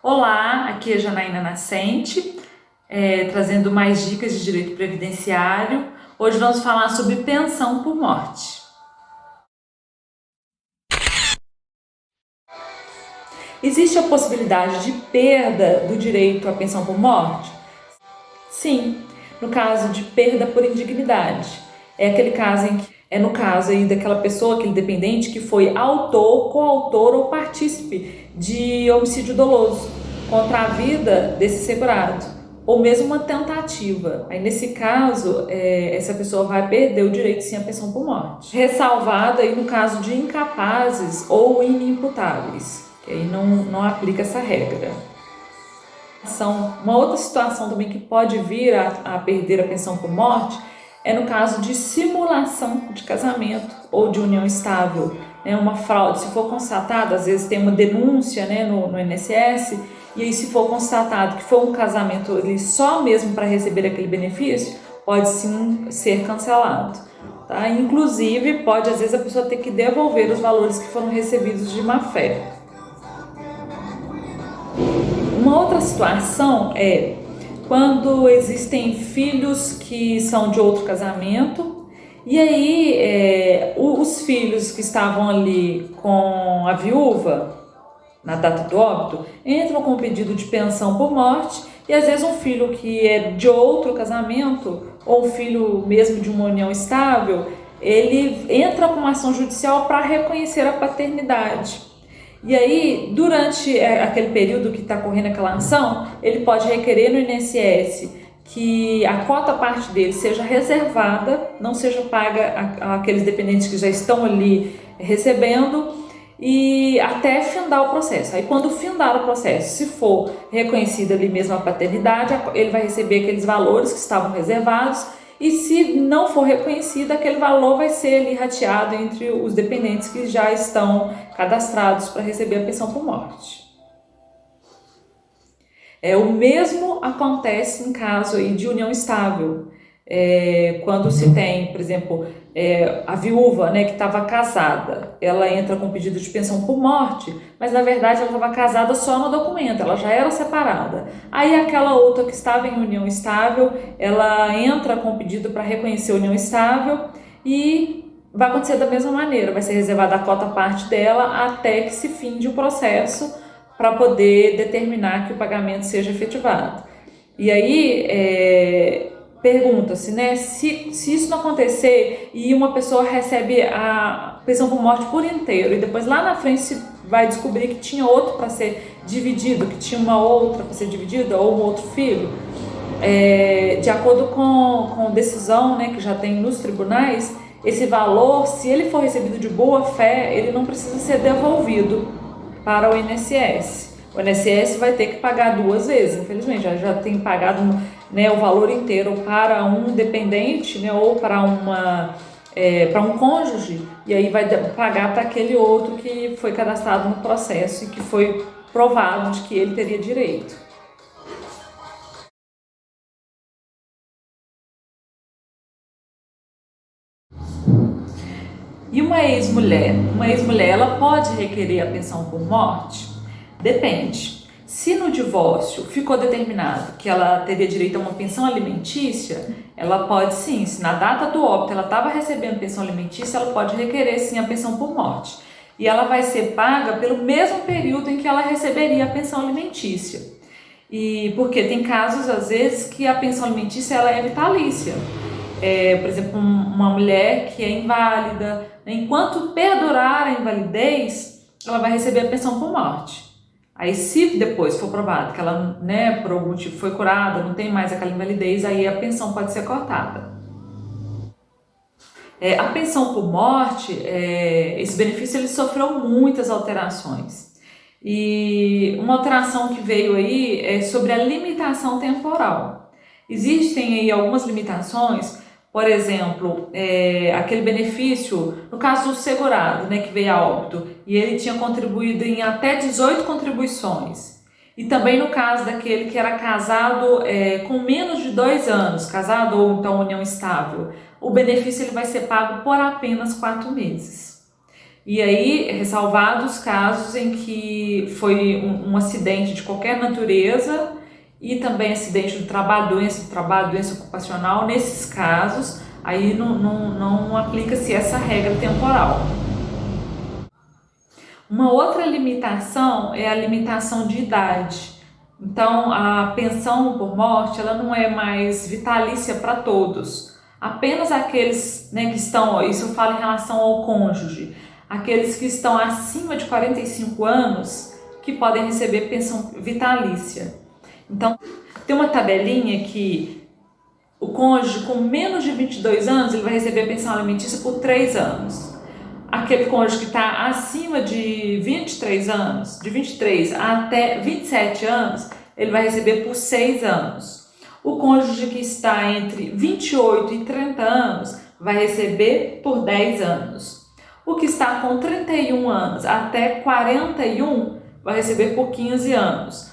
Olá, aqui é Janaína Nascente, trazendo mais dicas de direito previdenciário. Hoje vamos falar sobre pensão por morte. Existe a possibilidade de perda do direito à pensão por morte? Sim, no caso de perda por indignidade. É aquele caso em que no caso aí daquela pessoa, aquele dependente que foi autor, coautor ou partícipe de homicídio doloso contra a vida desse segurado, ou mesmo uma tentativa. Aí nesse caso, essa pessoa vai perder o direito sim à pensão por morte. Ressalvado aí no caso de incapazes ou inimputáveis, que aí não aplica essa regra. Uma outra situação também que pode vir a perder a pensão por morte é no caso de simulação de casamento ou de união estável, uma fraude. Se for constatado, às vezes tem uma denúncia no INSS, e aí se for constatado que foi um casamento ali só mesmo para receber aquele benefício, pode sim ser cancelado. Tá? Inclusive, pode às vezes a pessoa ter que devolver os valores que foram recebidos de má fé. Uma outra situação é quando existem filhos que são de outro casamento, e aí os filhos que estavam ali com a viúva na data do óbito entram com pedido de pensão por morte, e às vezes um filho que é de outro casamento ou um filho mesmo de uma união estável, ele entra com uma ação judicial para reconhecer a paternidade. E aí, durante aquele período que está correndo aquela ação, ele pode requerer no INSS que a cota parte dele seja reservada, não seja paga àqueles dependentes que já estão ali recebendo, e até findar o processo. Aí quando findar o processo, se for reconhecida ali mesmo a paternidade, ele vai receber aqueles valores que estavam reservados, e se não for reconhecido, aquele valor vai ser ali rateado entre os dependentes que já estão cadastrados para receber a pensão por morte. O mesmo acontece em caso aí de união estável. Quando se tem, por exemplo, a viúva, que estava casada, ela entra com pedido de pensão por morte, mas na verdade ela estava casada só no documento, ela já era separada. Aí aquela outra que estava em união estável, ela entra com pedido para reconhecer a união estável, e vai acontecer da mesma maneira, vai ser reservada a cota parte dela até que se finde o processo para poder determinar que o pagamento seja efetivado. E aí pergunta-se, se isso não acontecer e uma pessoa recebe a pensão por morte por inteiro e depois lá na frente se vai descobrir que tinha outro para ser dividido, que tinha uma outra para ser dividida ou um outro filho, de acordo com decisão que já tem nos tribunais, esse valor, se ele for recebido de boa fé, ele não precisa ser devolvido para o INSS. O INSS vai ter que pagar duas vezes, infelizmente, já tem pagado o valor inteiro para um dependente, ou para um cônjuge, e aí vai pagar para aquele outro que foi cadastrado no processo e que foi provado de que ele teria direito. E uma ex-mulher? Uma ex-mulher, ela pode requerer a pensão por morte? Depende. Se no divórcio ficou determinado que ela teria direito a uma pensão alimentícia, ela pode sim, se na data do óbito ela estava recebendo pensão alimentícia, ela pode requerer sim a pensão por morte. E ela vai ser paga pelo mesmo período em que ela receberia a pensão alimentícia. E porque tem casos, às vezes, que a pensão alimentícia ela é vitalícia. Por exemplo, uma mulher que é inválida, enquanto perdurar a invalidez, ela vai receber a pensão por morte. Aí, se depois for provado que ela, por algum motivo foi curada, não tem mais aquela invalidez, aí a pensão pode ser cortada. A pensão por morte, esse benefício ele sofreu muitas alterações. E uma alteração que veio aí é sobre a limitação temporal. Existem aí algumas limitações. Por exemplo, aquele benefício, no caso do segurado, que veio a óbito, e ele tinha contribuído em até 18 contribuições. E também no caso daquele que era casado com menos de 2 anos, casado ou então união estável, o benefício ele vai ser pago por apenas 4 meses. E aí, ressalvados os casos em que foi um acidente de qualquer natureza e também acidente do trabalho, doença ocupacional, nesses casos, aí não aplica-se essa regra temporal. Uma outra limitação é a limitação de idade. Então, a pensão por morte, ela não é mais vitalícia para todos. Apenas aqueles, né, que estão, isso eu falo em relação ao cônjuge, aqueles que estão acima de 45 anos que podem receber pensão vitalícia. Então, tem uma tabelinha que o cônjuge com menos de 22 anos, ele vai receber pensão alimentícia por 3 anos. Aquele cônjuge que está acima de 23 anos, de 23 até 27 anos, ele vai receber por 6 anos. O cônjuge que está entre 28 e 30 anos vai receber por 10 anos. O que está com 31 anos até 41 vai receber por 15 anos.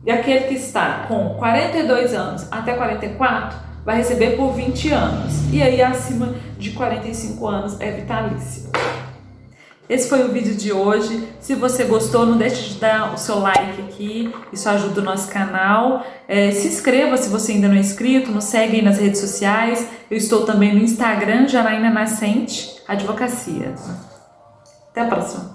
E aquele que está com 42 anos até 44 vai receber por 20 anos. E aí, acima de 45 anos, é vitalício. Esse foi o vídeo de hoje. Se você gostou, não deixe de dar o seu like aqui. Isso ajuda o nosso canal. Se inscreva se você ainda não é inscrito. Nos segue aí nas redes sociais. Eu estou também no Instagram, Janaína Nascente Advocacia. Até a próxima.